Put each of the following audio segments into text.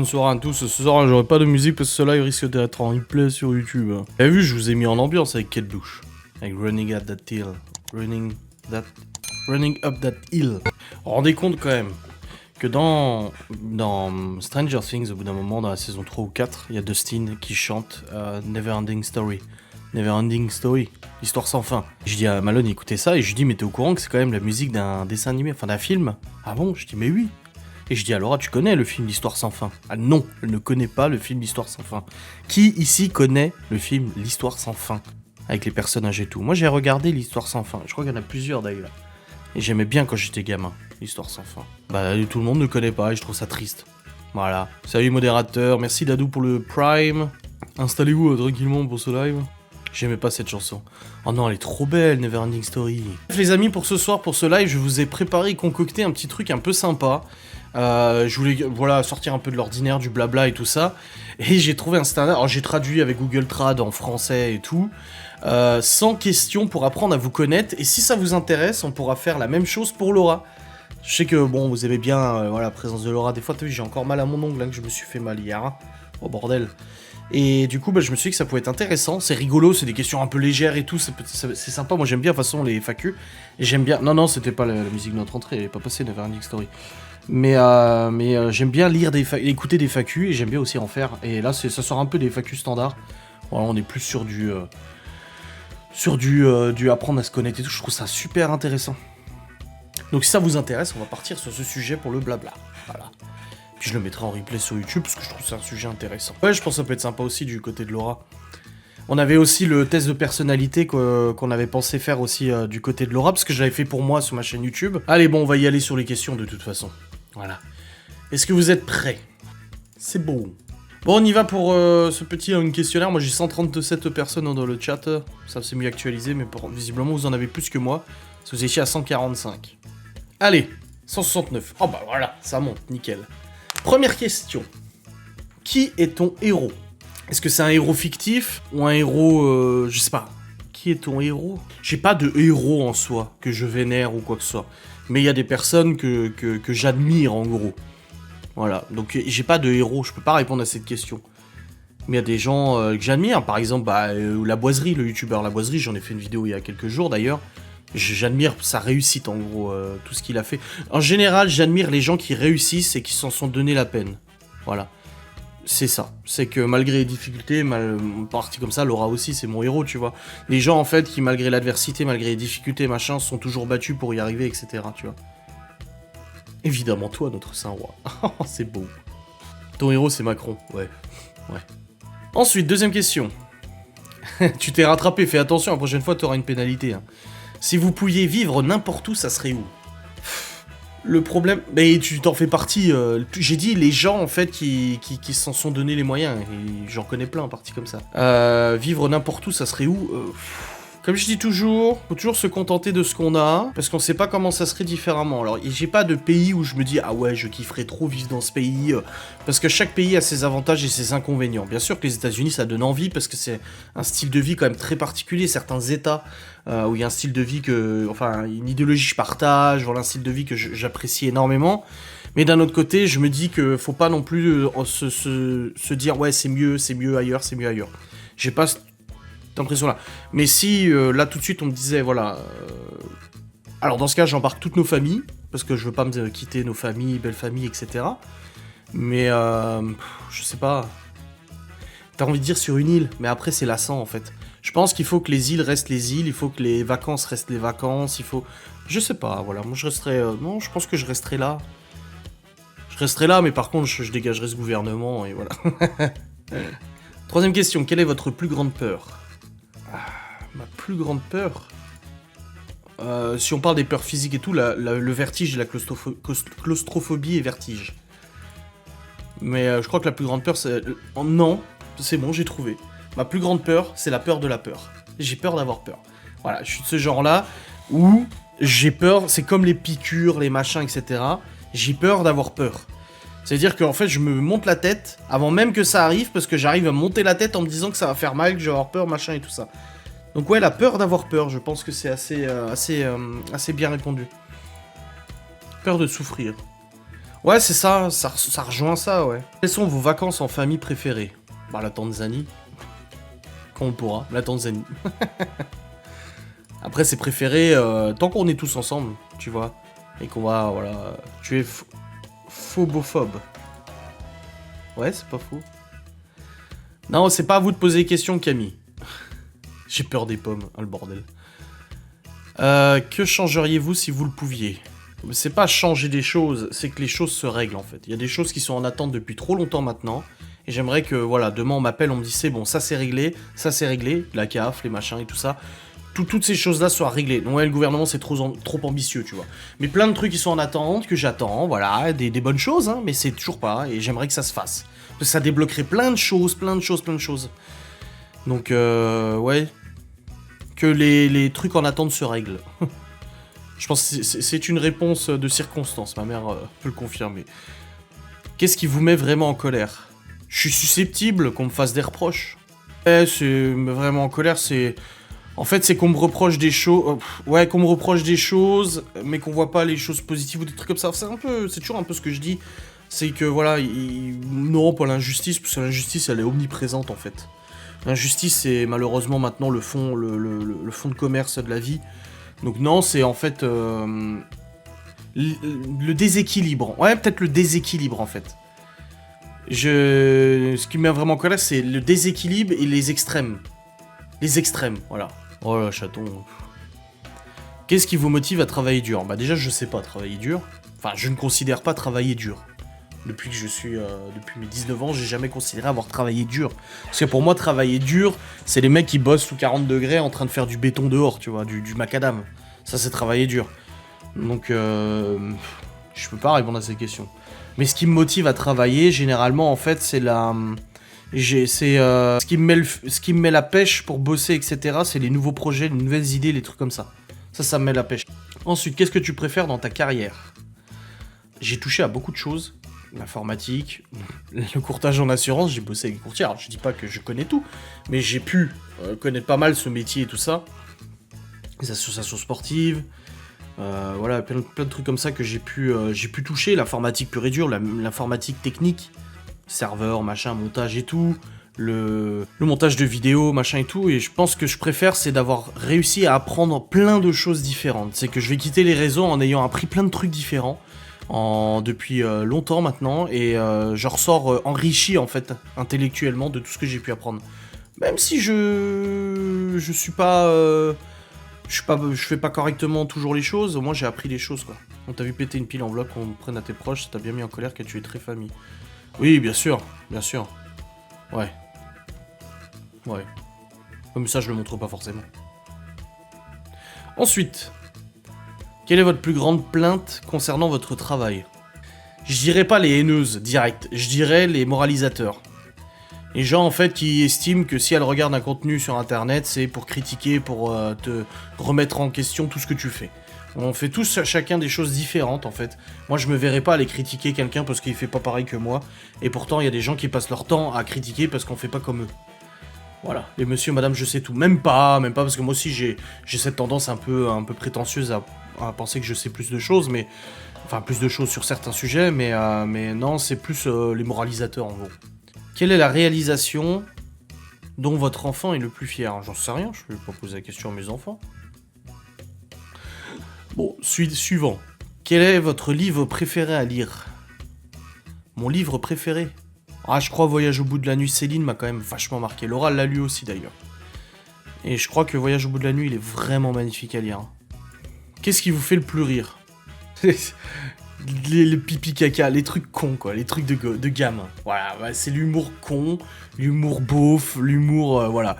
bonsoir à tous. Ce soir, j'aurai pas de musique parce que ce live risque d'être en replay sur YouTube. Vous avez vu, je vous ai mis en ambiance avec Kate Bush. Avec Running Up That Hill. Running Up That Hill. Vous vous rendez compte quand même que dans Stranger Things, au bout d'un moment, dans la saison 3 ou 4, il y a Dustin qui chante Neverending Story. Neverending Story, l'histoire sans fin. Je dis à Malone, écoutez ça, et je lui dis, mais t'es au courant que c'est quand même la musique d'un dessin animé, enfin d'un film? Ah bon? Je dis, mais oui. Et je dis à Laura, tu connais le film L'Histoire sans fin? Ah non, elle ne connaît pas le film L'Histoire sans fin. Qui ici connaît le film L'Histoire sans fin? Avec les personnages et tout. Moi j'ai regardé L'Histoire sans fin, je crois qu'il y en a plusieurs d'ailleurs. Et j'aimais bien quand j'étais gamin, L'Histoire sans fin. Bah tout le monde ne connaît pas et je trouve ça triste. Voilà. Salut modérateur, merci Dadou pour le Prime. Installez-vous tranquillement pour ce live. J'aimais pas cette chanson. Oh non, elle est trop belle, Neverending Story. Les amis, pour ce soir, pour ce live, je vous ai préparé et concocté un petit truc un peu sympa. Je voulais voilà, sortir un peu de l'ordinaire, du blabla et tout ça. Et j'ai trouvé un standard. Alors j'ai traduit avec Google Trad en français et tout. 100 questions pour apprendre à vous connaître. Et si ça vous intéresse, on pourra faire la même chose pour Laura. Je sais que bon, vous aimez bien voilà, la présence de Laura. Des fois, t'as vu, j'ai encore mal à mon ongle, hein, que je me suis fait mal hier. Hein. Oh bordel. Et du coup, bah, je me suis dit que ça pouvait être intéressant. C'est rigolo, c'est des questions un peu légères et tout. C'est sympa. Moi, j'aime bien de toute façon les FAQ. Et j'aime bien. Non, c'était pas la musique de notre entrée. Elle est pas passée, Neverending Story. Mais j'aime bien lire écouter des FAQ et j'aime bien aussi en faire. Et là, ça sort un peu des FAQ standards. Voilà, on est plus sur du apprendre à se connaître et tout. Je trouve ça super intéressant. Donc si ça vous intéresse, on va partir sur ce sujet pour le blabla. Voilà. Puis je le mettrai en replay sur YouTube parce que je trouve ça un sujet intéressant. Ouais, je pense que ça peut être sympa aussi du côté de Laura. On avait aussi le test de personnalité qu'on avait pensé faire aussi du côté de Laura parce que je l'avais fait pour moi sur ma chaîne YouTube. Allez, bon, on va y aller sur les questions de toute façon. Voilà. Est-ce que vous êtes prêts? C'est beau. Bon, on y va pour ce petit questionnaire. Moi, j'ai 137 personnes dans le chat. Ça s'est mieux actualisé, mais visiblement, vous en avez plus que moi. Parce que vous étiez à 145. Allez, 169. Oh bah voilà, ça monte, nickel. Première question. Qui est ton héros? Est-ce que c'est un héros fictif ou un héros, je sais pas. Qui est ton héros? J'ai pas de héros en soi que je vénère ou quoi que ce soit. Mais il y a des personnes que j'admire en gros. Voilà, donc j'ai pas de héros, je peux pas répondre à cette question. Mais il y a des gens que j'admire, par exemple La Boiserie, le youtubeur La Boiserie, j'en ai fait une vidéo il y a quelques jours d'ailleurs. J'admire sa réussite en gros, tout ce qu'il a fait. En général, j'admire les gens qui réussissent et qui s'en sont donné la peine. Voilà. C'est ça. C'est que malgré les difficultés, parti comme ça, Laura aussi, c'est mon héros, tu vois. Les gens, en fait, qui malgré l'adversité, malgré les difficultés, machin, sont toujours battus pour y arriver, etc., tu vois. Évidemment, toi, notre Saint-Roi. C'est beau. Ton héros, c'est Macron. Ouais. Ensuite, deuxième question. Tu t'es rattrapé, fais attention, la prochaine fois, t'auras une pénalité. Hein. Si vous pouviez vivre n'importe où, ça serait où? Le problème... Mais tu t'en fais partie. J'ai dit les gens, en fait, qui s'en sont donné les moyens. Et j'en connais plein, partie comme ça. Vivre n'importe où, ça serait où? Comme je dis toujours, faut toujours se contenter de ce qu'on a, parce qu'on sait pas comment ça serait différemment. Alors, j'ai pas de pays où je me dis, ah ouais, je kifferais trop vivre dans ce pays, parce que chaque pays a ses avantages et ses inconvénients. Bien sûr que les États-Unis, ça donne envie, parce que c'est un style de vie quand même très particulier. Certains États où il y a un style de vie une idéologie que je partage, voilà, un style de vie que j'apprécie énormément. Mais d'un autre côté, je me dis que faut pas non plus se dire, ouais, c'est mieux ailleurs. J'ai pas cette impression-là. Mais si, là, tout de suite, on me disait, voilà... Alors, dans ce cas, j'embarque toutes nos familles, parce que je veux pas me quitter nos familles, belles familles, etc. Mais, je sais pas... T'as envie de dire sur une île, mais après, c'est lassant, en fait. Je pense qu'il faut que les îles restent les îles, il faut que les vacances restent les vacances, il faut... Je sais pas, voilà. Moi, je resterai... Non, je pense que je resterai là. Je resterai là, mais par contre, je dégagerai ce gouvernement, et voilà. Troisième question. Quelle est votre plus grande peur? Ma plus grande peur, si on parle des peurs physiques et tout, le vertige et la claustrophobie et vertige. Mais je crois que la plus grande peur, c'est... non, c'est bon, j'ai trouvé. Ma plus grande peur, c'est la peur de la peur. J'ai peur d'avoir peur. Voilà, je suis de ce genre-là où j'ai peur, c'est comme les piqûres, les machins, etc. J'ai peur d'avoir peur. C'est-à-dire qu'en fait, je me monte la tête avant même que ça arrive, parce que j'arrive à monter la tête en me disant que ça va faire mal, que je vais avoir peur, machin et tout ça. Donc ouais, la peur d'avoir peur, je pense que c'est assez bien répondu. Peur de souffrir. Ouais, c'est ça, ça rejoint ça, ouais. Quelles sont vos vacances en famille préférées? Bah, la Tanzanie. Quand on pourra, la Tanzanie. Après, c'est préféré tant qu'on est tous ensemble, tu vois. Et qu'on va, voilà... Tu es phobophobe. Ouais, c'est pas faux. Non, c'est pas à vous de poser des questions, Camille. J'ai peur des pommes, hein, le bordel. Que changeriez-vous si vous le pouviez? C'est pas changer des choses, c'est que les choses se règlent en fait. Il y a des choses qui sont en attente depuis trop longtemps maintenant. Et j'aimerais que, voilà, demain on m'appelle, on me dit c'est bon, ça c'est réglé, la CAF, les machins et tout ça. Toutes ces choses-là soient réglées. Donc ouais, le gouvernement c'est trop ambitieux, tu vois. Mais plein de trucs qui sont en attente, que j'attends, voilà, des bonnes choses, hein, mais c'est toujours pas, et j'aimerais que ça se fasse. Parce que ça débloquerait plein de choses. Donc, ouais. Que les trucs en attente se règlent. Je pense que c'est une réponse de circonstance, ma mère peut le confirmer. Qu'est-ce qui vous met vraiment en colère? Je suis susceptible qu'on me fasse des reproches. C'est vraiment en colère, c'est... En fait, c'est qu'on me reproche des choses... ouais, qu'on me reproche des choses, mais qu'on voit pas les choses positives ou des trucs comme ça. C'est toujours un peu ce que je dis. C'est que, voilà, non, pas l'injustice, parce que l'injustice, elle est omniprésente, en fait. L'injustice, c'est malheureusement maintenant le fond de commerce de la vie. Donc non, c'est en fait le déséquilibre. Ouais, peut-être le déséquilibre en fait. Ce qui me met vraiment en colère, c'est le déséquilibre et les extrêmes. Les extrêmes, voilà. Oh là, chaton. Qu'est-ce qui vous motive à travailler dur? Bah déjà, je sais pas travailler dur. Enfin, je ne considère pas travailler dur. Depuis que je suis... depuis mes 19 ans, j'ai jamais considéré avoir travaillé dur. Parce que pour moi, travailler dur, c'est les mecs qui bossent sous 40 degrés en train de faire du béton dehors, tu vois, du macadam. Ça, c'est travailler dur. Donc, je peux pas répondre à ces questions. Mais ce qui me motive à travailler, généralement, en fait, c'est la... ce qui me met la pêche pour bosser, etc., c'est les nouveaux projets, les nouvelles idées, les trucs comme ça. Ça me met la pêche. Ensuite, qu'est-ce que tu préfères dans ta carrière? J'ai touché à beaucoup de choses. L'informatique, le courtage en assurance, j'ai bossé avec les courtiers. Alors, je dis pas que je connais tout, mais j'ai pu connaître pas mal ce métier et tout ça. Les associations sportives, voilà, plein de trucs comme ça que j'ai pu toucher. L'informatique pure et dure, l'informatique technique, serveur, machin, montage et tout, le montage de vidéos, machin et tout. Et je pense que je préfère, c'est d'avoir réussi à apprendre plein de choses différentes. C'est que je vais quitter les réseaux en ayant appris plein de trucs différents. Depuis longtemps maintenant, et je ressors enrichi en fait intellectuellement de tout ce que j'ai pu apprendre. Même si je fais pas correctement toujours les choses, au moins j'ai appris des choses quoi. On t'a vu péter une pile en bloc, on prenne à tes proches, ça t'a bien mis en colère que tu es très famille. Oui, bien sûr. Ouais. Comme ça je le montre pas forcément. Ensuite, quelle est votre plus grande plainte concernant votre travail? Je dirais pas les haineuses, direct. Je dirais les moralisateurs. Les gens, en fait, qui estiment que si elles regardent un contenu sur Internet, c'est pour critiquer, pour te remettre en question tout ce que tu fais. On fait tous chacun des choses différentes, en fait. Moi, je me verrais pas aller critiquer quelqu'un parce qu'il fait pas pareil que moi. Et pourtant, il y a des gens qui passent leur temps à critiquer parce qu'on fait pas comme eux. Voilà, les monsieur, madame, je sais tout. Même pas, parce que moi aussi, j'ai cette tendance un peu prétentieuse à penser que je sais plus de choses, mais... Enfin, plus de choses sur certains sujets, mais non, c'est plus les moralisateurs, en gros. Quelle est la réalisation dont votre enfant est le plus fier? J'en sais rien, je vais pas poser la question à mes enfants. Bon, suivant. Quel est votre livre préféré à lire? Mon livre préféré? Ah, je crois Voyage au bout de la nuit, Céline m'a quand même vachement marqué. Laura l'a lu aussi, d'ailleurs. Et je crois que Voyage au bout de la nuit, il est vraiment magnifique à lire. Qu'est-ce qui vous fait le plus rire? le pipi caca, les trucs cons quoi, les trucs de gamin. Voilà, c'est l'humour con, l'humour beauf, l'humour... voilà.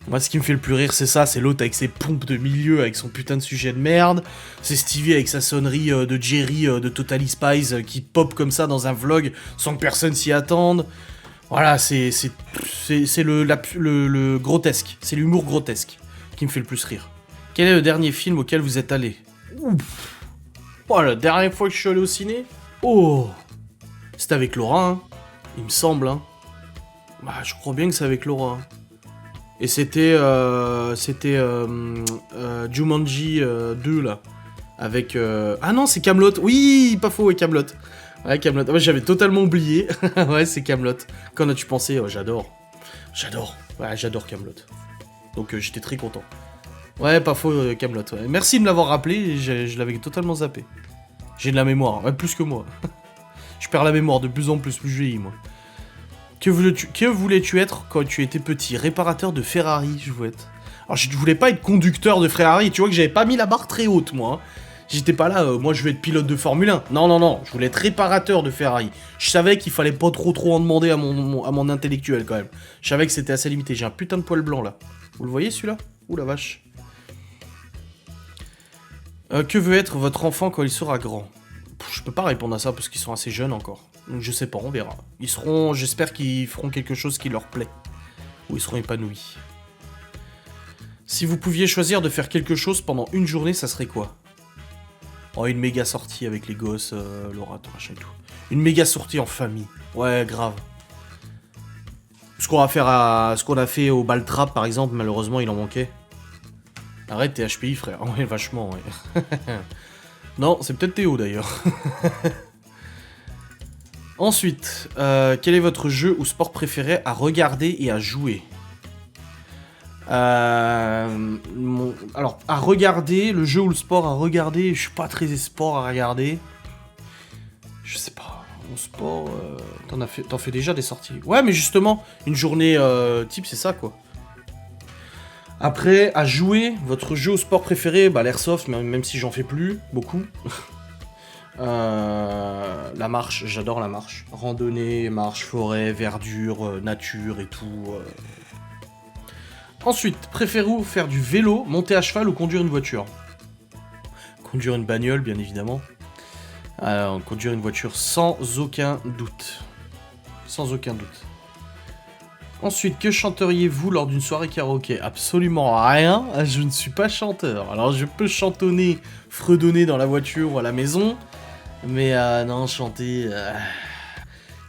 Moi ce qui me fait le plus rire c'est ça, c'est l'autre avec ses pompes de milieu, avec son putain de sujet de merde. C'est Stevie avec sa sonnerie de Jerry de Totally Spies qui pop comme ça dans un vlog sans que personne s'y attende. Voilà, c'est le grotesque, c'est l'humour grotesque qui me fait le plus rire. Quel est le dernier film auquel vous êtes allé? Ouf. Oh, la dernière fois que je suis allé au ciné? Oh! C'était avec Laura, hein. Il me semble, hein. Bah, je crois bien que c'est avec Laura. Et c'était Jumanji 2, là. Avec... Ah non, c'est Kaamelott. Oui, pas faux, ouais, Kaamelott. Ouais, Kaamelott. Ouais, j'avais totalement oublié. Ouais, c'est Kaamelott. Qu'en as-tu pensé? J'adore. J'adore. Ouais, j'adore Kaamelott. Donc j'étais très content. Ouais, pas faux, Kaamelott. Ouais. Merci de me l'avoir rappelé, je l'avais totalement zappé. J'ai de la mémoire, ouais, plus que moi. Je perds la mémoire de plus en plus je vieillis, moi. Que voulais-tu être quand tu étais petit? Réparateur de Ferrari, je voulais être. Alors, je voulais pas être conducteur de Ferrari, tu vois que j'avais pas mis la barre très haute, moi. J'étais pas là, moi je vais être pilote de Formule 1. Non, non, non, je voulais être réparateur de Ferrari. Je savais qu'il fallait pas trop en demander à mon intellectuel, quand même. Je savais que c'était assez limité. J'ai un putain de poil blanc, là. Vous le voyez, celui-là? Ouh, la vache. Que veut être votre enfant quand il sera grand? Je peux pas répondre à ça parce qu'ils sont assez jeunes encore. Donc je sais pas, on verra. Ils seront, j'espère qu'ils feront quelque chose qui leur plaît. Ou ils seront épanouis. Si vous pouviez choisir de faire quelque chose pendant une journée, ça serait quoi? Oh, une méga sortie avec les gosses, Laura, machin et tout. Une méga sortie en famille. Ouais, grave. Ce qu'on a fait au bal trap, par exemple, malheureusement, il en manquait. Arrête tes HPI, frère. Ouais, vachement, ouais. Non, c'est peut-être Théo, d'ailleurs. Ensuite, quel est votre jeu ou sport préféré à regarder et à jouer? Alors, à regarder, le jeu ou le sport à regarder, je suis pas très sport à regarder. Je sais pas, mon sport, t'en fais déjà des sorties. Ouais, mais justement, une journée type, c'est ça, quoi. Après, à jouer, votre jeu ou sport préféré, bah l'airsoft, même si j'en fais plus, beaucoup. La marche, j'adore la marche. Randonnée, marche, forêt, verdure, nature et tout. Ensuite, préférez-vous faire du vélo, monter à cheval ou conduire une voiture? Conduire une bagnole, bien évidemment. Conduire une voiture sans aucun doute. Sans aucun doute. Ensuite, que chanteriez-vous lors d'une soirée karaoké? Absolument rien, je ne suis pas chanteur. Alors je peux chantonner, fredonner dans la voiture ou à la maison, mais non, chanter...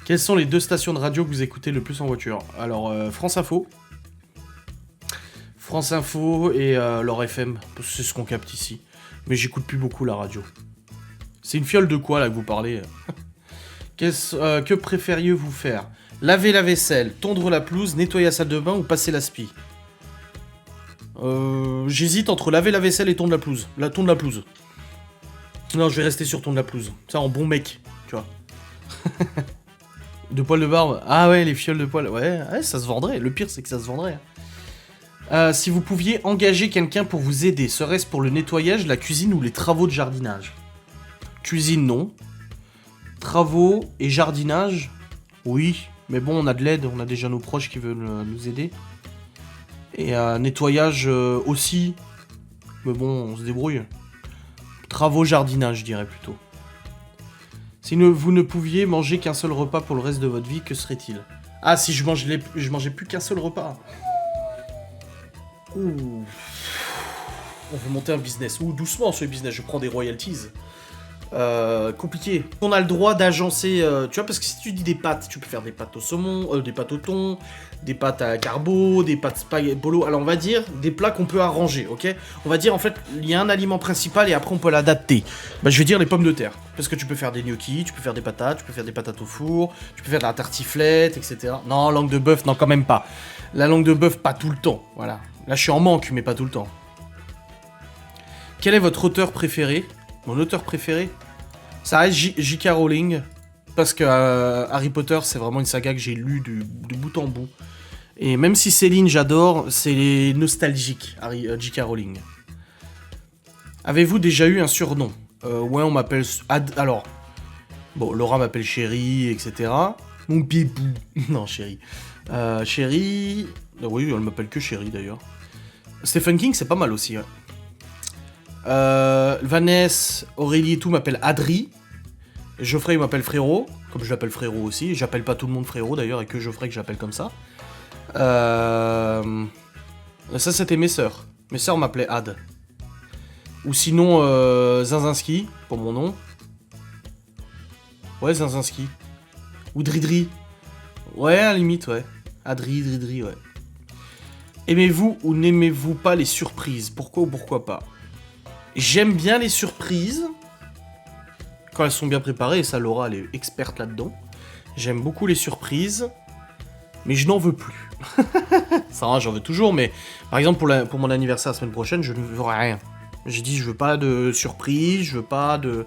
Quelles sont les 2 stations de radio que vous écoutez le plus en voiture? Alors, France Info. France Info et leur FM, parce que c'est ce qu'on capte ici. Mais j'écoute plus beaucoup la radio. C'est une fiole de quoi, là, que vous parlez? Que préfériez-vous faire? Laver la vaisselle, tondre la pelouse, nettoyer la salle de bain ou passer l'aspi? J'hésite entre laver la vaisselle et tondre la pelouse. Tondre la pelouse. Non, je vais rester sur tondre la pelouse. Ça, en bon mec, tu vois. De poils de barbe. Ah ouais, les fioles de poils. Ouais, ça se vendrait. Le pire, c'est que ça se vendrait. Si vous pouviez engager quelqu'un pour vous aider, serait-ce pour le nettoyage, la cuisine ou les travaux de jardinage? Cuisine, non. Travaux et jardinage, oui. Mais bon, on a de l'aide, on a déjà nos proches qui veulent nous aider. Et nettoyage aussi. Mais bon, on se débrouille. Travaux, jardinage, je dirais plutôt. Si vous ne pouviez manger qu'un seul repas pour le reste de votre vie, que serait-il? Ah, si je mangeais plus qu'un seul repas. Ouh. On veut monter un business. Ouh, doucement ce business, je prends des royalties. Compliqué. On a le droit d'agencer, tu vois, parce que si tu dis des pâtes, tu peux faire des pâtes au saumon, des pâtes au thon, des pâtes à carbo, des pâtes spaghetti bolo. Alors on va dire des plats qu'on peut arranger, ok? On va dire en fait, il y a un aliment principal et après on peut l'adapter. Bah je vais dire les pommes de terre, parce que tu peux faire des gnocchis, tu peux faire des patates, tu peux faire des patates au four, tu peux faire de la tartiflette, etc. Non, langue de bœuf, non quand même pas. La langue de bœuf, pas tout le temps, voilà. Là je suis en manque, mais pas tout le temps. Quel est votre auteur préféré? Mon auteur préféré? Ça reste J.K. Rowling, parce que Harry Potter, c'est vraiment une saga que j'ai lue de bout en bout. Et même si Céline, j'adore, c'est nostalgique, J.K. Rowling. Avez-vous déjà eu un surnom? Ouais, on m'appelle... Alors, bon, Laura m'appelle Chérie, etc. Mon pipou. Non, Chérie. Chérie... Oui, elle m'appelle que Chérie, d'ailleurs. Stephen King, c'est pas mal aussi, ouais. Vanessa, Aurélie et tout m'appellent Adri. Geoffrey m'appelle frérot, comme je l'appelle frérot aussi. J'appelle pas tout le monde frérot d'ailleurs, et que Geoffrey que j'appelle comme ça. Ça c'était mes sœurs. Mes sœurs m'appelaient Ad. Ou sinon Zinzinski, pour mon nom. Ouais, Zinzinski. Ou Dridri. Ouais, à la limite, ouais. Adri, Dridri, ouais. Aimez-vous ou n'aimez-vous pas les surprises? Pourquoi ou pourquoi pas? J'aime bien les surprises Quand elles sont bien préparées, et ça, Laura, elle est experte là-dedans. J'aime beaucoup les surprises, mais je n'en veux plus. Ça va, j'en veux toujours, mais par exemple, pour mon anniversaire la semaine prochaine, je ne veux rien. J'ai dit, je veux pas de surprise, je veux pas de...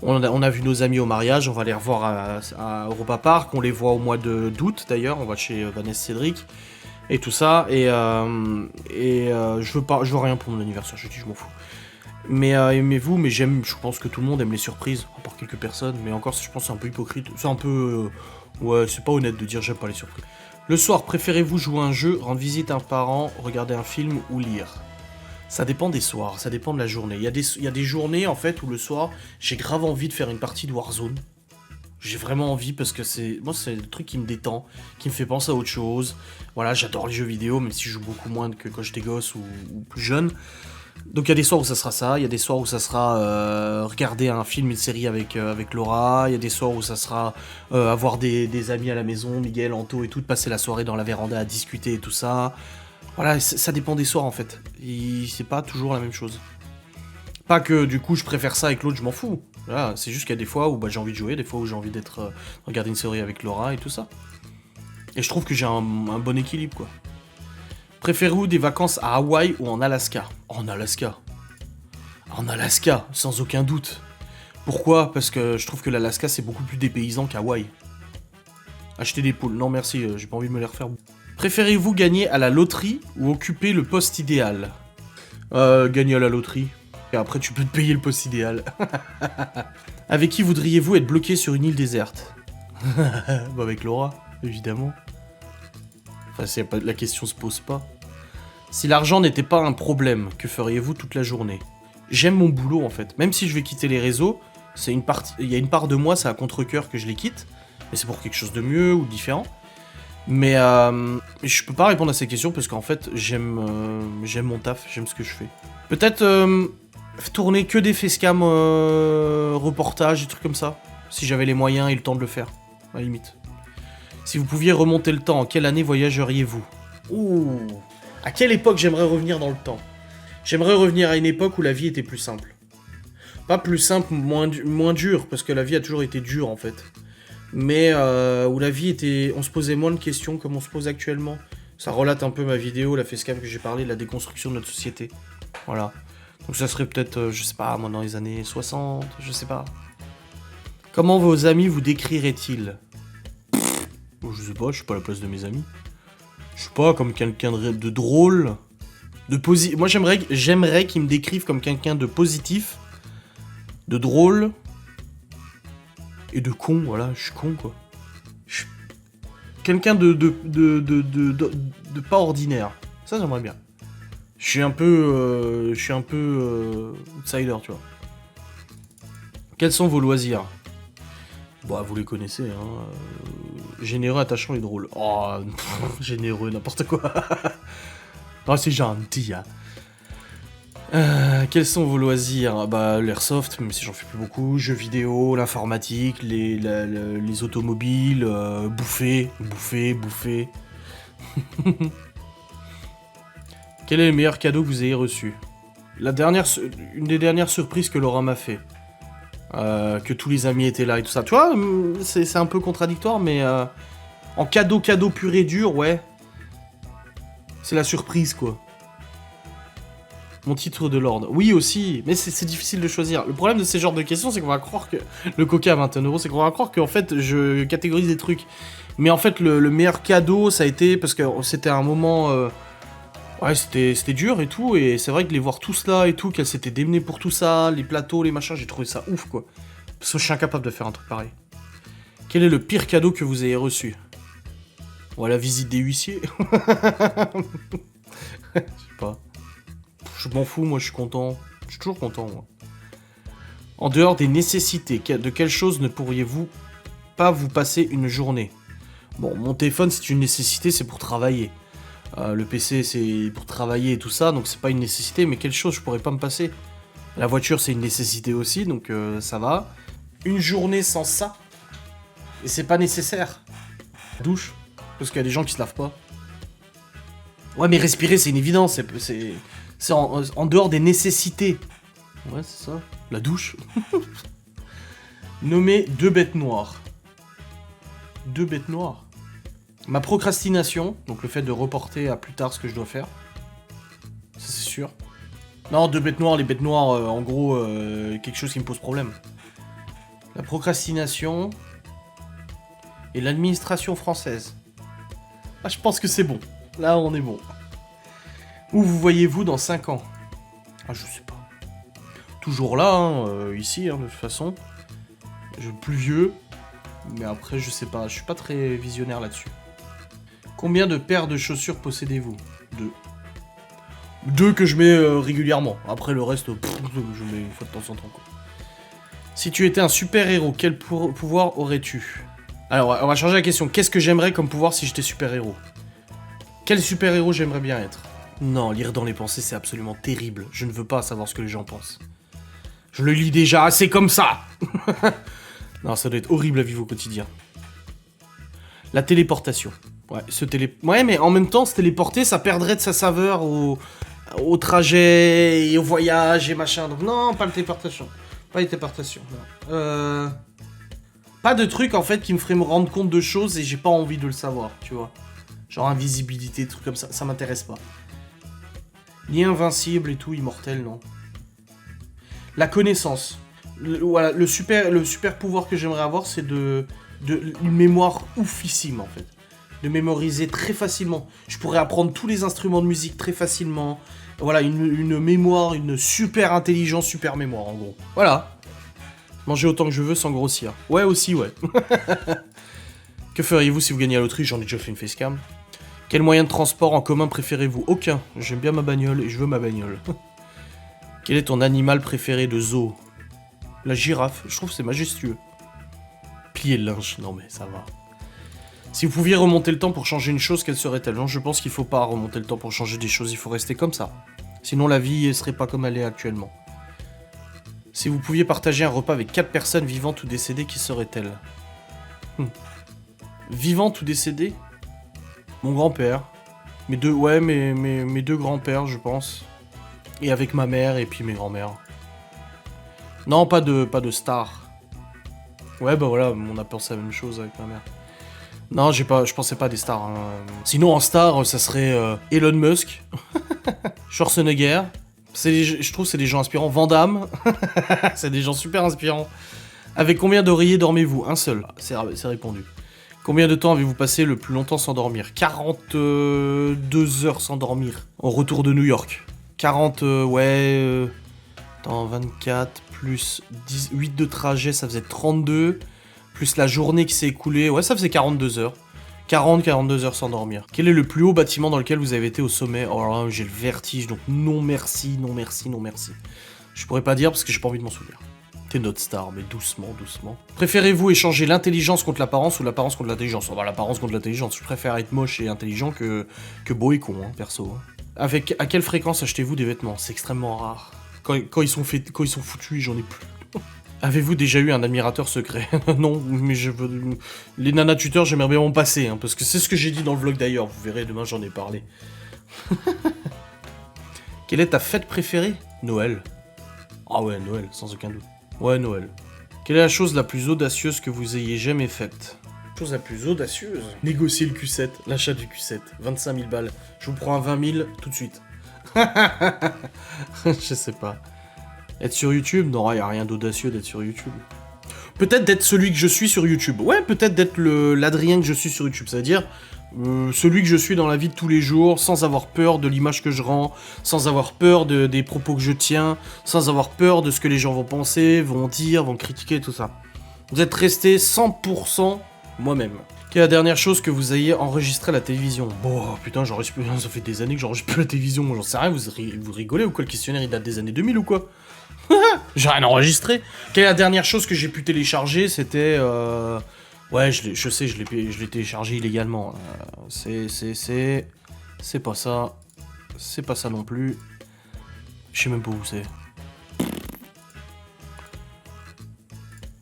On a vu nos amis au mariage, on va les revoir à Europa Park, on les voit au mois d'août d'ailleurs, on va chez Vanessa Cédric, et tout ça, et je veux rien pour mon anniversaire, je dis, je m'en fous. Mais aimez-vous, mais je pense que tout le monde aime les surprises, à part quelques personnes, mais encore, je pense que c'est un peu hypocrite, c'est un peu... ouais, c'est pas honnête de dire j'aime pas les surprises. Le soir, préférez-vous jouer à un jeu, rendre visite à un parent, regarder un film ou lire? Ça dépend des soirs, ça dépend de la journée. Il y a des journées, en fait, où le soir, j'ai grave envie de faire une partie de Warzone. J'ai vraiment envie parce que moi, c'est le truc qui me détend, qui me fait penser à autre chose. Voilà, j'adore les jeux vidéo, même si je joue beaucoup moins que quand j'étais gosse ou plus jeune. Donc il y a des soirs où ça sera ça, il y a des soirs où ça sera regarder un film, une série avec Laura, il y a des soirs où ça sera avoir des amis à la maison, Miguel, Anto et tout, de passer la soirée dans la véranda à discuter et tout ça. Voilà, ça dépend des soirs en fait. C'est pas toujours la même chose. Pas que du coup je préfère ça avec l'autre, je m'en fous. Voilà, c'est juste qu'il y a des fois où j'ai envie de jouer, des fois où j'ai envie d'être regarder une série avec Laura et tout ça. Et je trouve que j'ai un bon équilibre quoi. Préférez-vous des vacances à Hawaï ou en Alaska? En Alaska. En Alaska, sans aucun doute. Pourquoi? Parce que je trouve que l'Alaska c'est beaucoup plus dépaysant qu'Hawaï. Acheter des poules, non merci, j'ai pas envie de me les refaire. Préférez-vous gagner à la loterie ou occuper le poste idéal? Gagner à la loterie. Et après tu peux te payer le poste idéal. Avec qui voudriez-vous être bloqué sur une île déserte? Bah avec Laura, évidemment. Enfin, la question se pose pas. Si l'argent n'était pas un problème, que feriez-vous toute la journée? J'aime mon boulot en fait. Même si je vais quitter les réseaux, il y a une part de moi, c'est à contre-cœur que je les quitte. Mais c'est pour quelque chose de mieux ou de différent. Mais je peux pas répondre à ces questions parce qu'en fait, j'aime mon taf, j'aime ce que je fais. Peut-être tourner que des facecam reportages, des trucs comme ça. Si j'avais les moyens et le temps de le faire, à la limite. Si vous pouviez remonter le temps, en quelle année voyageriez-vous? Ouh. À quelle époque j'aimerais revenir dans le temps? J'aimerais revenir à une époque où la vie était plus simple. Pas plus simple, moins dure, parce que la vie a toujours été dure en fait. Mais où la vie était... On se posait moins de questions comme on se pose actuellement. Ça relate un peu ma vidéo, la facecam que j'ai parlé, de la déconstruction de notre société. Voilà. Donc ça serait peut-être, je sais pas, moi dans les années 60, je sais pas. Comment vos amis vous décriraient-ils? Je sais pas, je suis pas à la place de mes amis. Je sais pas, comme quelqu'un de drôle, de positif. Moi j'aimerais qu'ils me décrivent comme quelqu'un de positif, de drôle et de con. Voilà, je suis con quoi. Quelqu'un de pas ordinaire. Ça j'aimerais bien. Je suis un peu outsider, tu vois. Quels sont vos loisirs? Bah, vous les connaissez, hein. Généreux, attachant et drôle. Oh, généreux, n'importe quoi. Oh, c'est gentil, hein. Quels sont vos loisirs? Bah, l'airsoft, même si j'en fais plus beaucoup. Jeux vidéo, l'informatique, les automobiles, bouffer. Quel est le meilleur cadeau que vous ayez reçu? Une des dernières surprises que Laura m'a fait. Que tous les amis étaient là et tout ça. Tu vois, c'est un peu contradictoire, mais en cadeau pur et dur, ouais. C'est la surprise, quoi. Mon titre de l'ordre. Oui, aussi, mais c'est difficile de choisir. Le problème de ces genres de questions, c'est qu'on va croire que... Le coca à 21€, c'est qu'on va croire qu'en fait, je catégorise des trucs. Mais en fait, le meilleur cadeau, ça a été... Parce que c'était un moment... Ouais, c'était dur et tout, et c'est vrai que les voir tous là et tout, qu'elles s'étaient démenées pour tout ça, les plateaux, les machins, j'ai trouvé ça ouf, quoi. Parce que je suis incapable de faire un truc pareil. Quel est le pire cadeau que vous ayez reçu? Ouais, la visite des huissiers. Je sais pas. Je m'en fous, moi, je suis content. Je suis toujours content, moi. En dehors des nécessités, de quelle chose ne pourriez-vous pas vous passer une journée? Bon, mon téléphone, c'est une nécessité, c'est pour travailler. Le PC, c'est pour travailler et tout ça, donc c'est pas une nécessité, mais quelle chose je pourrais pas me passer? La voiture, c'est une nécessité aussi, donc ça va. Une journée sans ça, et c'est pas nécessaire. Douche, parce qu'il y a des gens qui se lavent pas. Ouais, mais respirer, c'est une évidence, c'est en dehors des nécessités. Ouais, c'est ça. La douche. Nommer 2 bêtes noires. 2 bêtes noires. Ma procrastination, donc le fait de reporter à plus tard ce que je dois faire. Ça c'est sûr. Non, 2 bêtes noires, les bêtes noires, en gros, quelque chose qui me pose problème. La procrastination et l'administration française. Ah, je pense que c'est bon. Là, on est bon. Où vous voyez-vous dans 5 ans? Ah, je sais pas. Toujours là, hein, ici, hein, de toute façon. Je suis plus vieux. Mais après, je sais pas. Je suis pas très visionnaire là-dessus. Combien de paires de chaussures possédez-vous? 2. 2 que je mets régulièrement. Après, le reste, je mets une fois de temps en temps, quoi. Si tu étais un super-héros, quel pouvoir aurais-tu? Alors, on va changer la question. Qu'est-ce que j'aimerais comme pouvoir si j'étais super-héros? Quel super-héros j'aimerais bien être? Non, lire dans les pensées, c'est absolument terrible. Je ne veux pas savoir ce que les gens pensent. Je le lis déjà assez comme ça. Non, ça doit être horrible à vivre au quotidien. La téléportation. Ouais, mais en même temps, se téléporter, ça perdrait de sa saveur au trajet et au voyage et machin. Donc non, pas la téléportation. Pas la téléportation, non. Pas de truc, en fait, qui me ferait me rendre compte de choses et j'ai pas envie de le savoir, tu vois. Genre invisibilité, des trucs comme ça m'intéresse pas. Ni invincible et tout, immortel, non. La connaissance. Voilà, le super pouvoir que j'aimerais avoir, c'est une mémoire oufissime, en fait. De mémoriser très facilement. Je pourrais apprendre tous les instruments de musique très facilement. Voilà, une mémoire, une super intelligence, super mémoire, en gros. Voilà. Manger autant que je veux sans grossir. Ouais, aussi, ouais. Que feriez-vous si vous gagnez à la loterie? J'en ai déjà fait une facecam. Quel moyen de transport en commun préférez-vous? Aucun. J'aime bien ma bagnole et je veux ma bagnole. Quel est ton animal préféré de zoo? La girafe. Je trouve que c'est majestueux. Plier le linge. Non mais ça va. Si vous pouviez remonter le temps pour changer une chose, quelle serait-elle? Non, je pense qu'il faut pas remonter le temps pour changer des choses. Il faut rester comme ça. Sinon la vie ne serait pas comme elle est actuellement. Si vous pouviez partager un repas avec 4 personnes vivantes ou décédées, qui seraient-elles? Vivante ou décédée? Mon grand-père. Mes deux grands-pères, je pense. Et avec ma mère et puis mes grands-mères. Non, pas de star. Ouais, bah voilà, on a pensé à la même chose avec ma mère. Non, je pensais pas à des stars. Hein. Sinon, en star, ça serait Elon Musk, Schwarzenegger. Je trouve que c'est des gens inspirants. Van Damme, c'est des gens super inspirants. Avec combien d'oreillers dormez-vous? Un seul. C'est répondu. Combien de temps avez-vous passé le plus longtemps sans dormir? 42 heures sans dormir. Au retour de New York. 40, Attends, 24 plus 8 de trajet, ça faisait 32. Plus la journée qui s'est écoulée, ouais, ça faisait 42 heures. 42 heures sans dormir. Quel est le plus haut bâtiment dans lequel vous avez été au sommet? Oh là là, j'ai le vertige, donc non merci, non merci, non merci. Je pourrais pas dire parce que j'ai pas envie de m'en souvenir. T'es notre star, mais doucement, doucement. Préférez-vous échanger l'intelligence contre l'apparence ou l'apparence contre l'intelligence? On va l'apparence contre l'intelligence. Je préfère être moche et intelligent que beau et con, hein, perso. À quelle fréquence achetez-vous des vêtements? C'est extrêmement rare. Quand ils sont foutus, j'en ai plus. Avez-vous déjà eu un admirateur secret? Non, mais je veux... Les nanas tuteurs, j'aimerais bien m'en passer, hein, parce que c'est ce que j'ai dit dans le vlog d'ailleurs, vous verrez, demain j'en ai parlé. Quelle est ta fête préférée? Noël. Ah ouais, Noël, sans aucun doute. Ouais, Noël. Quelle est la chose la plus audacieuse que vous ayez jamais faite? Chose la plus audacieuse? Négocier le Q7, l'achat du Q7, 25 000 balles. Je vous prends un 20 000 tout de suite. Je sais pas. Être sur YouTube? Non, y a rien d'audacieux d'être sur YouTube. Peut-être d'être celui que je suis sur YouTube. Ouais, peut-être d'être l'Adrien que je suis sur YouTube. C'est-à-dire celui que je suis dans la vie de tous les jours, sans avoir peur de l'image que je rends, sans avoir peur des propos que je tiens, sans avoir peur de ce que les gens vont penser, vont dire, vont critiquer, tout ça. Vous êtes resté 100% moi-même. Quelle est la dernière chose que vous ayez enregistré à la télévision? Bon, putain, j'enregistre plus. Ça fait des années que j'enregistre plus la télévision. Moi, j'en sais rien. Vous rigolez ou quoi? Le questionnaire, il date des années 2000 ou quoi? J'ai rien enregistré. Quelle est la dernière chose que j'ai pu télécharger? C'était... Ouais, je sais, je l'ai téléchargé illégalement. C'est pas ça. C'est pas ça non plus. Je sais même pas où c'est.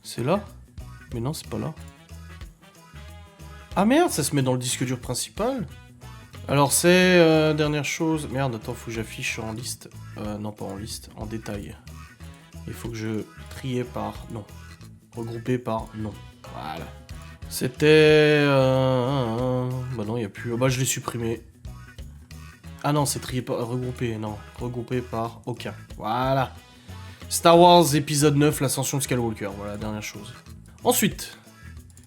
C'est là? Mais non, c'est pas là. Ah merde, ça se met dans le disque dur principal. Alors c'est... dernière chose... Merde, attends, faut que j'affiche en liste. Non, pas en liste, en détail. Il faut que je trie par... Non. Regroupé par non. Voilà. C'était... Bah non, il n'y a plus... Bah je l'ai supprimé. Ah non, c'est trié par... Regroupé, non. Regroupé par aucun. Voilà. Star Wars épisode 9, l'ascension de Skywalker. Voilà, dernière chose. Ensuite,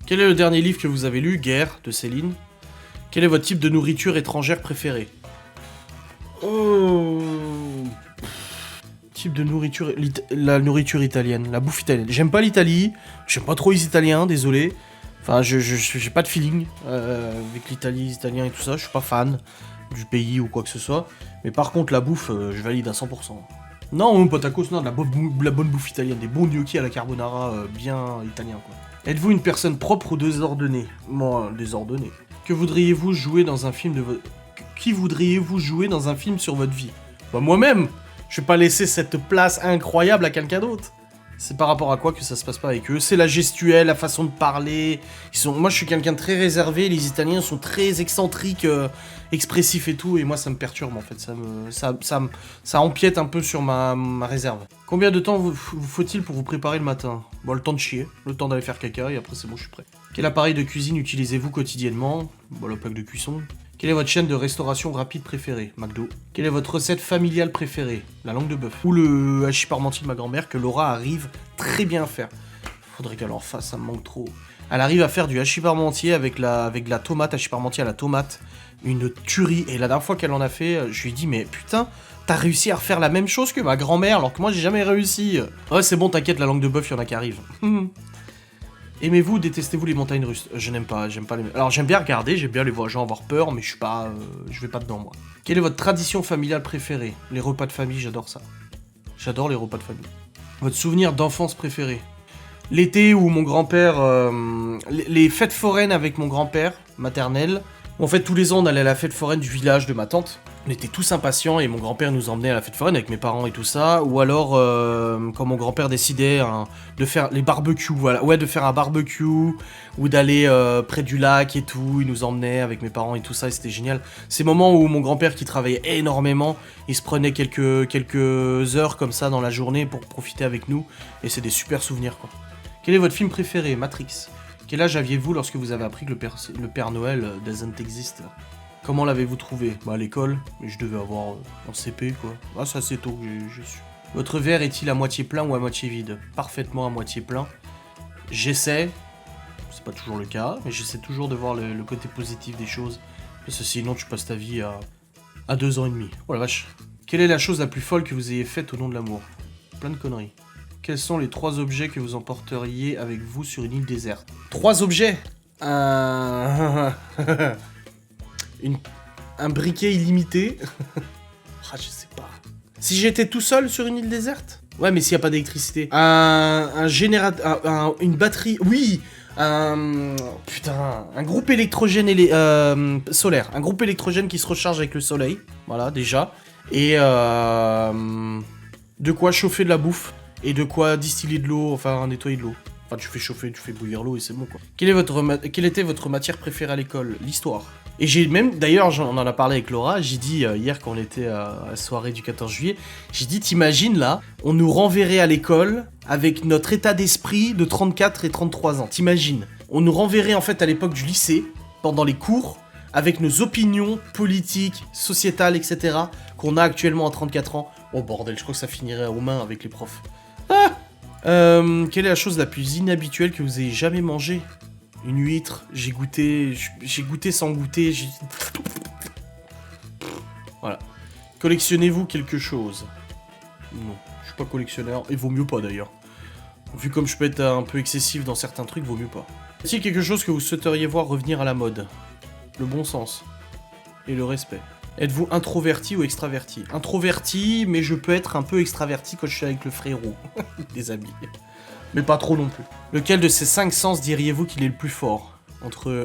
quel est le dernier livre que vous avez lu? Guerre, de Céline. Quel est votre type de nourriture étrangère préféré? Oh... Type de nourriture... La nourriture italienne, la bouffe italienne. J'aime pas l'Italie, j'aime pas trop les Italiens, désolé. Enfin, j'ai pas de feeling avec l'Italie, les Italiens et tout ça, je suis pas fan du pays ou quoi que ce soit. Mais par contre, la bouffe, je valide à 100%. Non, pas tacos, non, de la bonne bouffe italienne, des bons gnocchis à la carbonara bien italiens, quoi. Êtes-vous une personne propre ou désordonnée? Moi, désordonnée. Que voudriez-vous jouer dans un film de votre... Qui voudriez-vous jouer dans un film sur votre vie? Bah moi-même. Je vais pas laisser cette place incroyable à quelqu'un d'autre. C'est par rapport à quoi que ça se passe pas avec eux? C'est la gestuelle, la façon de parler. Moi, je suis quelqu'un de très réservé. Les Italiens sont très excentriques, expressifs et tout. Et moi, ça me perturbe, en fait. Ça empiète un peu sur ma réserve. Combien de temps vous faut-il pour vous préparer le matin? Bon, le temps de chier. Le temps d'aller faire caca. Et après, c'est bon, je suis prêt. Quel appareil de cuisine utilisez-vous quotidiennement? Bon, le plaque de cuisson. Quelle est votre chaîne de restauration rapide préférée? McDo. Quelle est votre recette familiale préférée? La langue de bœuf. Ou le hachis parmentier de ma grand-mère que Laura arrive très bien à faire. Faudrait qu'elle en fasse, ça me manque trop. Elle arrive à faire du hachis parmentier avec de la tomate, hachis parmentier à la tomate. Une tuerie. Et la dernière fois qu'elle en a fait, je lui ai dit, mais putain, t'as réussi à refaire la même chose que ma grand-mère alors que moi j'ai jamais réussi. Ouais, c'est bon, t'inquiète, la langue de bœuf, il y en a qui arrivent. Aimez-vous ou détestez-vous les montagnes russes? Je n'aime pas, j'aime pas les... Alors j'aime bien regarder, j'aime bien les voir gens avoir peur, mais je suis pas... je vais pas dedans, moi. Quelle est votre tradition familiale préférée? Les repas de famille, j'adore ça. J'adore les repas de famille. Votre souvenir d'enfance préféré? L'été où mon grand-père... les fêtes foraines avec mon grand-père maternel. En fait, tous les ans, on allait à la fête foraine du village de ma tante. On était tous impatients et mon grand-père nous emmenait à la fête foraine avec mes parents et tout ça. Ou alors, quand mon grand-père décidait de faire les barbecues, voilà. Ouais, de faire un barbecue ou d'aller près du lac et tout. Il nous emmenait avec mes parents et tout ça et c'était génial. Ces moments où mon grand-père qui travaillait énormément, il se prenait quelques heures comme ça dans la journée pour profiter avec nous. Et c'est des super souvenirs, quoi. Quel est votre film préféré? Matrix. Quel âge aviez-vous lorsque vous avez appris que le Père Noël doesn't exist? Comment l'avez-vous trouvé? Bah à l'école, mais je devais avoir en CP quoi. Ah c'est assez tôt que j'ai su. Votre verre est-il à moitié plein ou à moitié vide? Parfaitement à moitié plein. J'essaie, c'est pas toujours le cas, mais j'essaie toujours de voir le côté positif des choses. Parce que sinon tu passes ta vie à 2 ans et demi. Oh la vache. Quelle est la chose la plus folle que vous ayez faite au nom de l'amour? Plein de conneries. Quels sont les 3 objets que vous emporteriez avec vous sur une île déserte? 3 objets? Un briquet illimité. Ah, je sais pas. Si j'étais tout seul sur une île déserte? Ouais, mais s'il n'y a pas d'électricité. Un générateur... une batterie... Oui. Putain, un groupe électrogène solaire. Un groupe électrogène qui se recharge avec le soleil. Voilà, déjà. Et de quoi chauffer de la bouffe. Et de quoi distiller de l'eau, enfin nettoyer de l'eau. Enfin, tu fais chauffer, tu fais bouillir l'eau et c'est bon, quoi. Quelle était votre matière préférée à l'école? L'histoire. Et j'ai même, d'ailleurs, on en a parlé avec Laura, j'ai dit hier quand on était à la soirée du 14 juillet, j'ai dit, t'imagines là, on nous renverrait à l'école avec notre état d'esprit de 34 et 33 ans. T'imagines? On nous renverrait en fait à l'époque du lycée, pendant les cours, avec nos opinions politiques, sociétales, etc., qu'on a actuellement à 34 ans. Oh bordel, je crois que ça finirait aux mains avec les profs. Ah quelle est la chose la plus inhabituelle que vous ayez jamais mangée? Une huître, j'ai goûté sans goûter, Voilà. Collectionnez-vous quelque chose? Non, je suis pas collectionneur, et vaut mieux pas d'ailleurs. Vu comme je peux être un peu excessif dans certains trucs, vaut mieux pas. Y a-t-il quelque chose que vous souhaiteriez voir revenir à la mode? Le bon sens. Et le respect. Êtes-vous introverti ou extraverti? Introverti, mais je peux être un peu extraverti quand je suis avec le frérot. Des amis. Mais pas trop non plus. Lequel de ces 5 sens diriez-vous qu'il est le plus fort?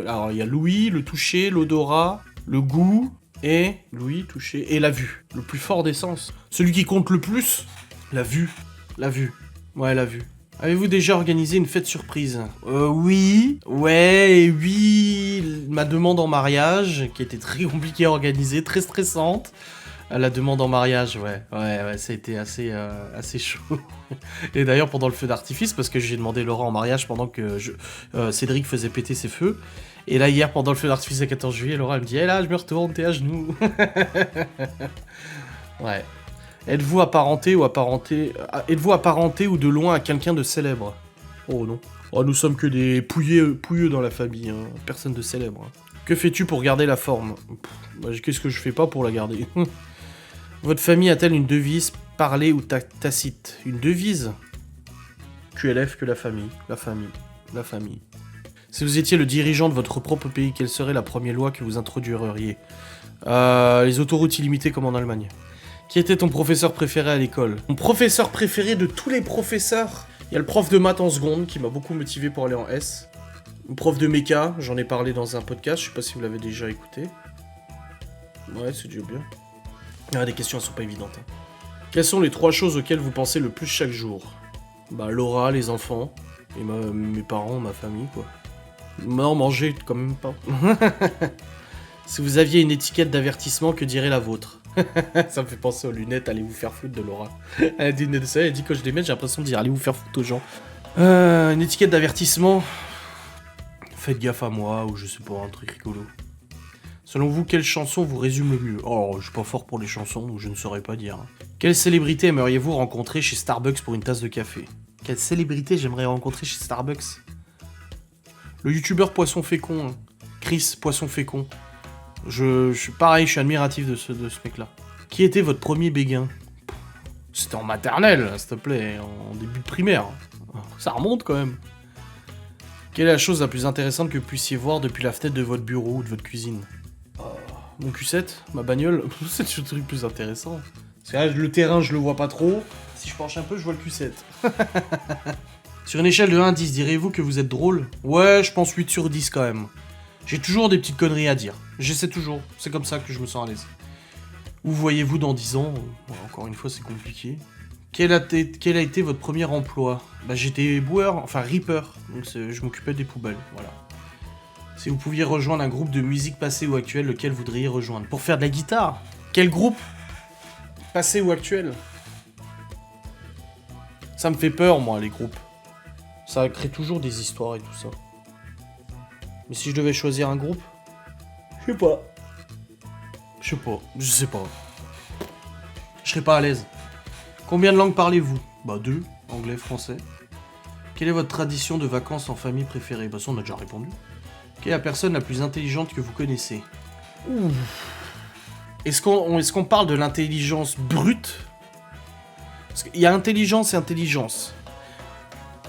Alors, il y a l'ouïe, le toucher, l'odorat, le goût, et... l'ouïe, toucher, et la vue. Le plus fort des sens. Celui qui compte le plus? La vue. La vue. Ouais, la vue. Avez-vous déjà organisé une fête surprise? Oui. Ouais, oui. Ma demande en mariage, qui était très compliquée à organiser, très stressante. À la demande en mariage, ouais, ça a été assez chaud. Et d'ailleurs, pendant le feu d'artifice, parce que j'ai demandé Laura en mariage pendant que Cédric faisait péter ses feux. Et là, hier, pendant le feu d'artifice le 14 juillet, Laura elle me dit, eh là, je me retourne, t'es à genoux. Ouais. Êtes-vous apparenté ou de loin à quelqu'un de célèbre? Oh non. Oh, nous sommes que des pouilleux dans la famille, hein. Personne de célèbre. Hein. Que fais-tu pour garder la forme? Qu'est-ce que je fais pas pour la garder? Votre famille a-t-elle une devise parlée ou tacite? Une devise? QLF que la famille. La famille. Si vous étiez le dirigeant de votre propre pays, quelle serait la première loi que vous introduiriez? Les autoroutes illimitées comme en Allemagne. Qui était ton professeur préféré à l'école? Mon professeur préféré de tous les professeurs? Il y a le prof de maths en seconde qui m'a beaucoup motivé pour aller en S. Le prof de méca, j'en ai parlé dans un podcast, je sais pas si vous l'avez déjà écouté. Ouais, c'est déjà bien. Ah, les questions elles sont pas évidentes. Hein. Quelles sont les 3 choses auxquelles vous pensez le plus chaque jour? Bah Laura, les enfants, et mes parents, ma famille quoi. Non, manger quand même pas. Si vous aviez une étiquette d'avertissement, que dirait la vôtre? Ça me fait penser aux lunettes, allez vous faire foutre de Laura. Elle dit quand je les mets, j'ai l'impression de dire allez vous faire foutre aux gens. Une étiquette d'avertissement. Faites gaffe à moi, ou je sais pas, un truc rigolo. Selon vous, quelle chanson vous résume le mieux? Oh, je suis pas fort pour les chansons, donc je ne saurais pas dire. Quelle célébrité aimeriez-vous rencontrer chez Starbucks pour une tasse de café? Quelle célébrité j'aimerais rencontrer chez Starbucks? Le youtubeur Poisson Fécond, hein. Chris Poisson Fécond. Je suis pareil, je suis admiratif de ce mec-là. Qui était votre premier béguin? C'était en maternelle, s'il te plaît, en début de primaire. Ça remonte quand même. Quelle est la chose la plus intéressante que vous puissiez voir depuis la fenêtre de votre bureau ou de votre cuisine? Mon Q7, ma bagnole, c'est le truc plus intéressant. Parce que là, le terrain, je le vois pas trop. Si je penche un peu, je vois le Q7. Sur une échelle de 1 à 10, direz-vous que vous êtes drôle? Ouais, je pense 8 sur 10 quand même. J'ai toujours des petites conneries à dire. J'essaie toujours. C'est comme ça que je me sens à l'aise. Où voyez-vous dans 10 ans? Encore une fois, c'est compliqué. Quel a été votre premier emploi? Bah, j'étais boueur, enfin ripper. Donc je m'occupais des poubelles, voilà. Si vous pouviez rejoindre un groupe de musique passée ou actuelle, lequel voudriez rejoindre? Pour faire de la guitare? Quel groupe? Passé ou actuel? Ça me fait peur, moi, les groupes. Ça crée toujours des histoires et tout ça. Mais si je devais choisir un groupe? Je sais pas. Je sais pas. Je serais pas à l'aise. Combien de langues parlez-vous? Bah 2, anglais, français. Quelle est votre tradition de vacances en famille préférée? Bah ça on a déjà répondu. Quelle est la personne la plus intelligente que vous connaissez? Ouh. Est-ce qu'on parle de l'intelligence brute? Parce qu'il y a intelligence et intelligence.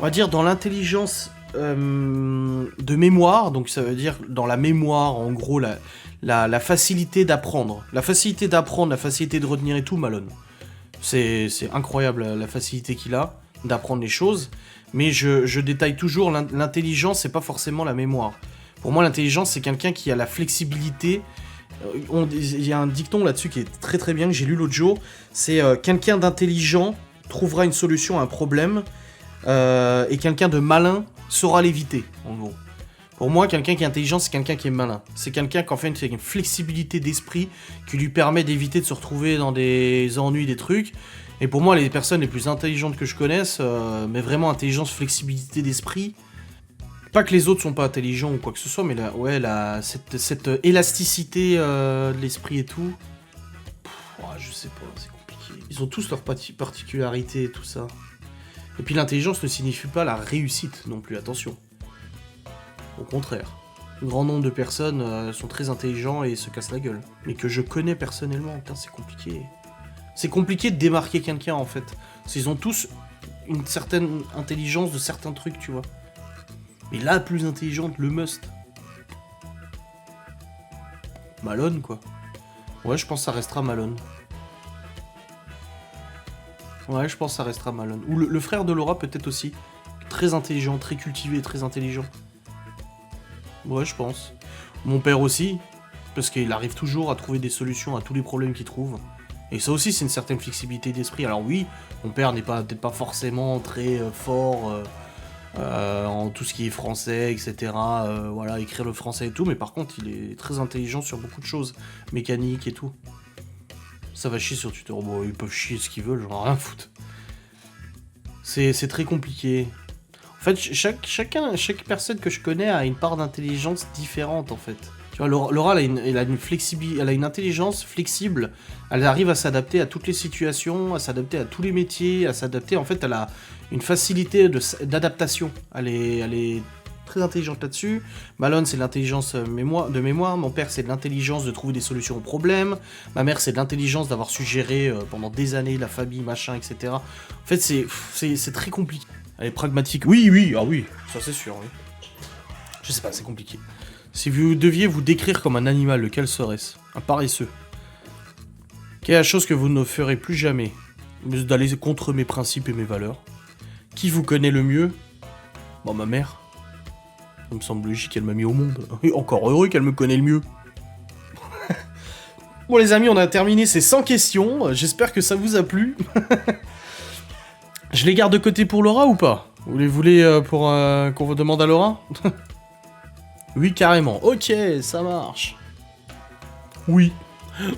On va dire dans l'intelligence de mémoire, donc ça veut dire dans la mémoire, en gros, la facilité d'apprendre. La facilité d'apprendre, la facilité de retenir et tout, Malone. C'est incroyable la facilité qu'il a d'apprendre les choses. Mais je détaille toujours, l'intelligence, c'est pas forcément la mémoire. Pour moi, l'intelligence, c'est quelqu'un qui a la flexibilité. Il y a un dicton là-dessus qui est très très bien, que j'ai lu l'autre jour. C'est quelqu'un d'intelligent trouvera une solution à un problème et quelqu'un de malin saura l'éviter, en gros. Pour moi, quelqu'un qui est intelligent, c'est quelqu'un qui est malin. C'est quelqu'un qui en fait une flexibilité d'esprit qui lui permet d'éviter de se retrouver dans des ennuis, des trucs. Et pour moi, les personnes les plus intelligentes que je connaisse, mais vraiment intelligence, flexibilité d'esprit, pas que les autres sont pas intelligents ou quoi que ce soit, mais cette élasticité de l'esprit et tout, je sais pas, c'est compliqué. Ils ont tous leurs particularités et tout ça. Et puis l'intelligence ne signifie pas la réussite non plus, attention. Au contraire. Un grand nombre de personnes sont très intelligents et se cassent la gueule. Mais que je connais personnellement, putain, c'est compliqué. C'est compliqué de démarquer quelqu'un en fait. Parce qu'ils ont tous une certaine intelligence de certains trucs, tu vois. Mais la plus intelligente, le must. Malone, quoi. Ouais, je pense que ça restera Malone. Ouais, je pense que ça restera Malone. Ou le frère de Laura, peut-être aussi. Très intelligent, très cultivé, très intelligent. Ouais, je pense. Mon père aussi. Parce qu'il arrive toujours à trouver des solutions à tous les problèmes qu'il trouve. Et ça aussi, c'est une certaine flexibilité d'esprit. Alors oui, mon père n'est peut-être pas forcément très fort... en tout ce qui est français, etc. Voilà, écrire le français et tout, mais par contre, il est très intelligent sur beaucoup de choses, mécanique et tout. Ça va chier sur Twitter. Bon, ils peuvent chier ce qu'ils veulent, j'en ai rien à foutre. C'est très compliqué. En fait, chaque personne que je connais a une part d'intelligence différente, en fait. Tu vois, Laura, elle a une intelligence flexible. Elle arrive à s'adapter à toutes les situations, à s'adapter à tous les métiers, à s'adapter. En fait, elle a une facilité d'adaptation. Elle est très intelligente là-dessus. Malone, c'est de l'intelligence de mémoire. Mon père, c'est de l'intelligence de trouver des solutions aux problèmes. Ma mère, c'est de l'intelligence d'avoir su gérer pendant des années la famille, machin, etc. En fait, c'est très compliqué. Elle est pragmatique. Oui, ça c'est sûr, oui. Je sais pas, c'est compliqué. Si vous deviez vous décrire comme un animal, lequel serait-ce? Un paresseux. Quelle est la chose que vous ne ferez plus jamais? D'aller contre mes principes et mes valeurs. Qui vous connaît le mieux? Bon, ma mère. Ça me semble logique, elle m'a mis au monde. Et encore heureux qu'elle me connaît le mieux. Bon les amis, on a terminé ces 100 questions. J'espère que ça vous a plu. Je les garde de côté pour Laura ou pas? Vous les voulez pour qu'on vous demande à Laura? Oui, carrément. Ok, ça marche. Oui.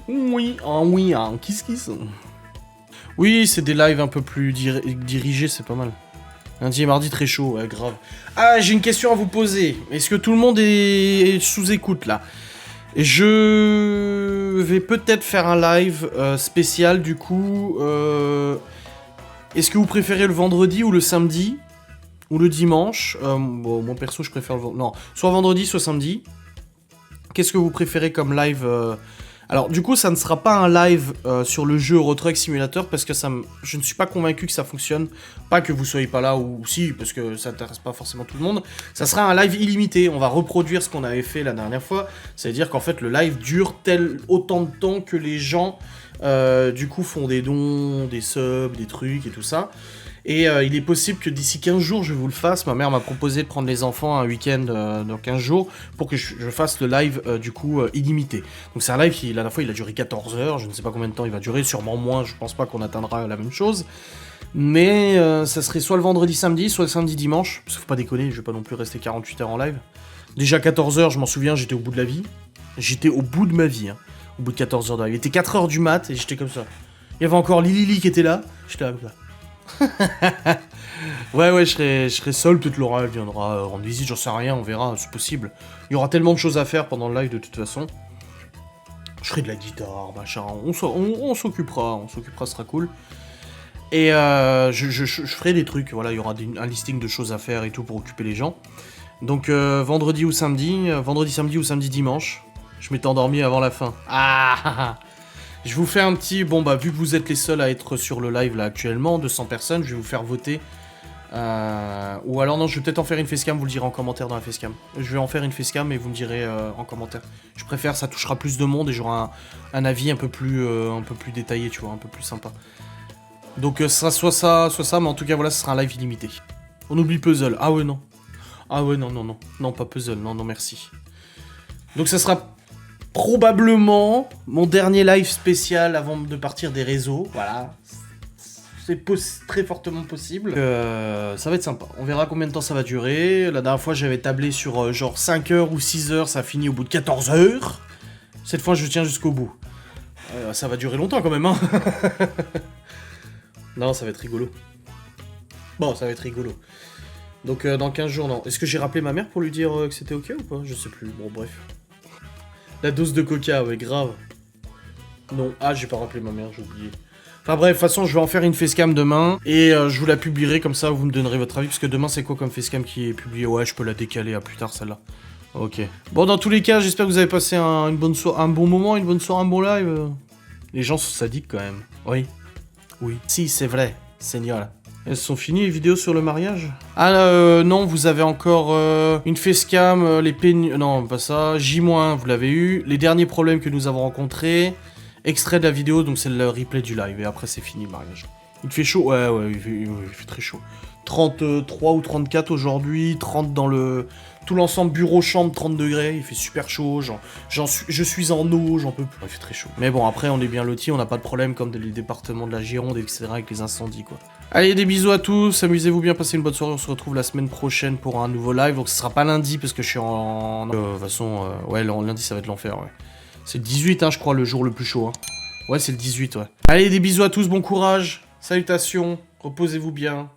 Oui, un kiss. Oui, c'est des lives un peu plus dirigés, c'est pas mal. Lundi et mardi très chaud, ouais, grave. Ah, j'ai une question à vous poser. Est-ce que tout le monde est sous écoute là? Je vais peut-être faire un live spécial du coup. Est-ce que vous préférez le vendredi ou le samedi? Ou le dimanche? Bon, moi perso, je préfère le vendredi. Non, soit vendredi, soit samedi. Qu'est-ce que vous préférez comme live Alors, du coup, ça ne sera pas un live sur le jeu Euro Truck Simulator parce que je ne suis pas convaincu que ça fonctionne. Pas que vous soyez pas là ou si, parce que ça n'intéresse pas forcément tout le monde. Ça sera un live illimité. On va reproduire ce qu'on avait fait la dernière fois. C'est-à-dire qu'en fait, le live dure autant de temps que les gens, du coup, font des dons, des subs, des trucs et tout ça. Et il est possible que d'ici 15 jours, je vous le fasse. Ma mère m'a proposé de prendre les enfants un week-end dans 15 jours pour que je fasse le live, du coup, illimité. Donc c'est un live qui, la dernière fois, il a duré 14 heures. Je ne sais pas combien de temps il va durer, sûrement moins. Je pense pas qu'on atteindra la même chose. Mais ça serait soit le vendredi samedi, soit le samedi dimanche. Parce qu'il faut pas déconner, je vais pas non plus rester 48 heures en live. Déjà 14 heures, je m'en souviens, j'étais au bout de la vie. J'étais au bout de ma vie, hein, au bout de 14 heures de live. Il était 4 heures du mat et j'étais comme ça. Il y avait encore Lili qui était là. J'étais là comme ça. ouais, je serai seul, peut-être Laura elle viendra rendre visite, j'en sais rien, on verra, c'est possible. Il y aura tellement de choses à faire pendant le live de toute façon. Je ferai de la guitare, machin, on s'occupera, ce sera cool. Et je ferai des trucs, voilà, il y aura un listing de choses à faire et tout pour occuper les gens. Donc vendredi, samedi ou samedi, dimanche. Je m'étais endormi avant la fin. Ah. Je vous fais un petit... Bon, bah, vu que vous êtes les seuls à être sur le live, là, actuellement, 200 personnes, je vais vous faire voter. Ou alors, non, je vais peut-être en faire une facecam, vous le direz en commentaire dans la facecam. Je vais en faire une facecam et vous me direz en commentaire. Je préfère, ça touchera plus de monde et j'aurai un avis un peu plus détaillé, tu vois, un peu plus sympa. Donc, ce sera soit ça, mais en tout cas, voilà, ce sera un live illimité. On oublie Puzzle. Ah ouais, non. Ah ouais, non. Non, pas Puzzle, non, merci. Donc, ça sera... probablement mon dernier live spécial avant de partir des réseaux, voilà. C'est très fortement possible. Ça va être sympa. On verra combien de temps ça va durer. La dernière fois, j'avais tablé sur genre 5 heures ou 6 heures. Ça a fini au bout de 14 heures. Cette fois, je tiens jusqu'au bout. Ça va durer longtemps quand même, hein. Non, ça va être rigolo. Bon, ça va être rigolo. Donc, dans 15 jours, non. Est-ce que j'ai rappelé ma mère pour lui dire que c'était ok ou pas? Je sais plus. Bon, bref. La dose de coca, ouais, grave. Non, j'ai pas rappelé ma mère, j'ai oublié. Enfin bref, de toute façon, je vais en faire une facecam demain. Et je vous la publierai, comme ça, vous me donnerez votre avis. Parce que demain, c'est quoi comme facecam qui est publié? Ouais, je peux la décaler à plus tard, celle-là. Ok. Bon, dans tous les cas, j'espère que vous avez passé un bon moment, une bonne soirée, un bon live. Les gens sont sadiques, quand même. Oui. Oui. Si, c'est vrai, Seigneur. Elles sont finies, les vidéos sur le mariage? Ah, non, vous avez encore une facecam, les pénuries... Non, pas ça. J-, vous l'avez eu. Les derniers problèmes que nous avons rencontrés. Extrait de la vidéo, donc c'est le replay du live. Et après, c'est fini, le mariage. Il fait chaud? Ouais, il fait très chaud. 33 ou 34 aujourd'hui. 30 dans le... Tout l'ensemble bureau-chambre, 30 degrés. Il fait super chaud. Je suis en eau, j'en peux plus. Il fait très chaud. Mais bon, après, on est bien lotis. On n'a pas de problème comme les départements de la Gironde, etc. avec les incendies, quoi. Allez, des bisous à tous, amusez-vous bien, passez une bonne soirée, on se retrouve la semaine prochaine pour un nouveau live, donc ce sera pas lundi parce que je suis de toute façon, ouais, lundi ça va être l'enfer, ouais. C'est le 18, hein, je crois, le jour le plus chaud, hein. Ouais, c'est le 18, ouais. Allez, des bisous à tous, bon courage. Salutations, reposez-vous bien.